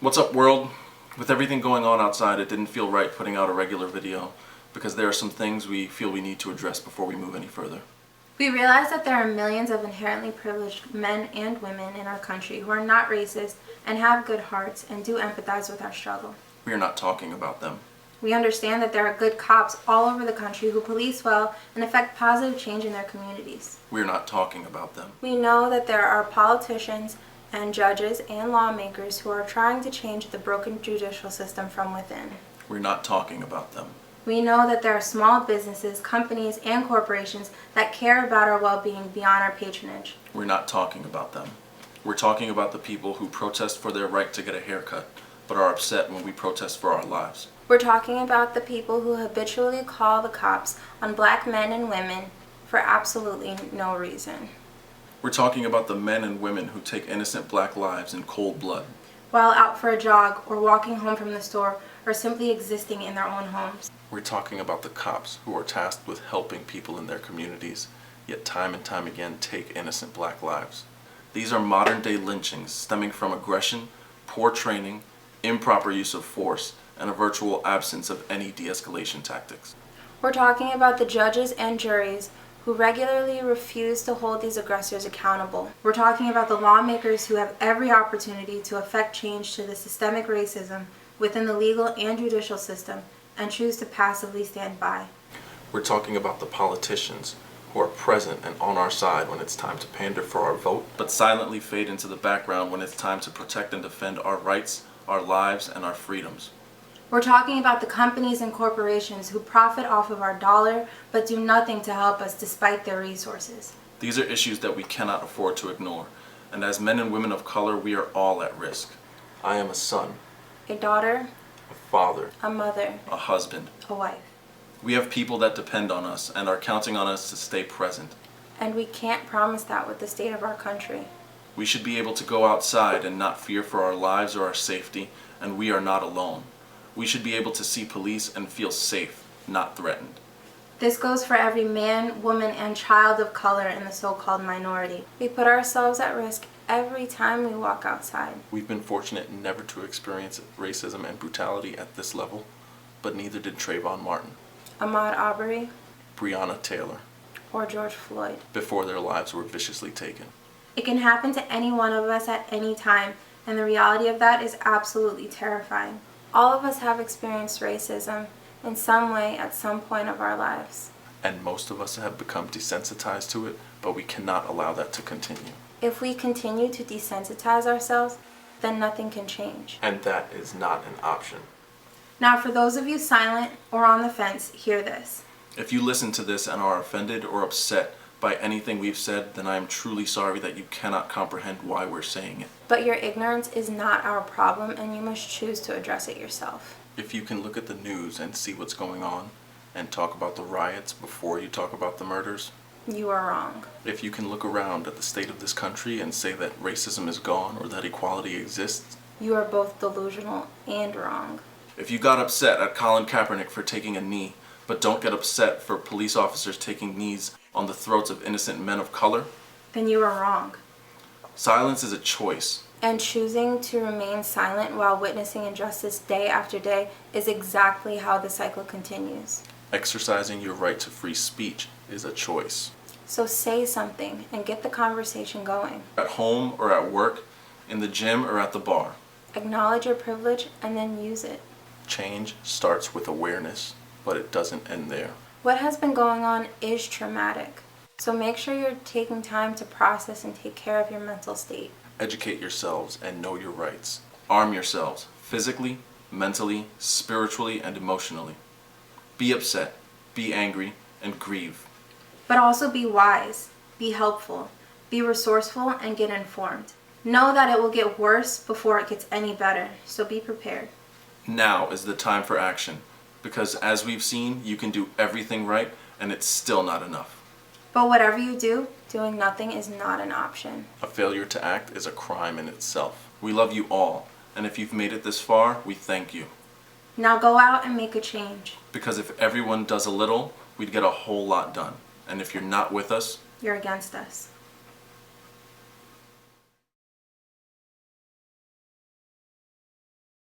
What's up, world? With everything going on outside, it didn't feel right putting out a regular video because there are some things we feel we need to address before we move any further. We realize that there are millions of inherently privileged men and women in our country who are not racist and have good hearts and do empathize with our struggle. We are not talking about them. We understand that there are good cops all over the country who police well and effect positive change in their communities. We are not talking about them. We know that there are politicians and judges and lawmakers who are trying to change the broken judicial system from within. We're not talking about them. We know that there are small businesses, companies, and corporations that care about our well-being beyond our patronage. We're not talking about them. We're talking about the people who protest for their right to get a haircut, but are upset when we protest for our lives. We're talking about the people who habitually call the cops on black men and women for absolutely no reason. We're talking about the men and women who take innocent black lives in cold blood. While out for a jog or walking home from the store or simply existing in their own homes. We're talking about the cops who are tasked with helping people in their communities, yet time and time again take innocent black lives. These are modern-day lynchings stemming from aggression, poor training, improper use of force, and a virtual absence of any de-escalation tactics. We're talking about the judges and juries who regularly refuse to hold these aggressors accountable. We're talking about the lawmakers who have every opportunity to effect change to the systemic racism within the legal and judicial system and choose to passively stand by. We're talking about the politicians who are present and on our side when it's time to pander for our vote, but silently fade into the background when it's time to protect and defend our rights, our lives, and our freedoms. We're talking about the companies and corporations who profit off of our dollar but do nothing to help us despite their resources. These are issues that we cannot afford to ignore, and as men and women of color, we are all at risk. I am a son, A daughter, a father, a mother, a husband. a wife. We have people that depend on us and are counting on us to stay present. And we can't promise that with the state of our country. We should be able to go outside and not fear for our lives or our safety, and we are not alone. We should be able to see police and feel safe, not threatened. This goes for every man, woman, and child of color in the so-called minority. We put ourselves at risk every time we walk outside. We've been fortunate never to experience racism and brutality at this level, but neither did Trayvon Martin, Ahmaud Arbery, Breonna Taylor, or George Floyd. before their lives were viciously taken. It can happen to any one of us at any time, and the reality of that is absolutely terrifying. All of us have experienced racism in some way at some point of our lives. And most of us have become desensitized to it, but we cannot allow that to continue. If we continue to desensitize ourselves, then nothing can change. And that is not an option. Now, for those of you silent or on the fence, hear this. If you listen to this and are offended or upset by anything we've said, then I am truly sorry that you cannot comprehend why we're saying it. But your ignorance is not our problem, and you must choose to address it yourself. If you can look at the news and see what's going on and talk about the riots before you talk about the murders, You are wrong. if you can look around at the state of this country and say that racism is gone or that equality exists, You are both delusional and wrong. if you got upset at Colin Kaepernick for taking a knee, but don't get upset for police officers taking knees on the throats of innocent men of color, Then you are wrong. silence is a choice. And choosing to remain silent while witnessing injustice day after day is exactly how the cycle continues. Exercising your right to free speech is a choice. So say something and get the conversation going. At home or at work, in the gym or at the bar. Acknowledge your privilege and then use it. Change starts with awareness, but it doesn't end there. What has been going on is traumatic. So make sure you're taking time to process and take care of your mental state. Educate yourselves and know your rights. Arm yourselves physically, mentally, spiritually, and emotionally. Be upset, be angry, and grieve. But also be wise, be helpful, be resourceful, and get informed. Know that it will get worse before it gets any better, so be prepared. Now is the time for action, because as we've seen, you can do everything right, and it's still not enough. But whatever you do, doing nothing is not an option. A failure to act is a crime in itself. We love you all, and if you've made it this far, we thank you. Now go out and make a change. Because if everyone does a little, we'd get a whole lot done. And if you're not with us, You're against us.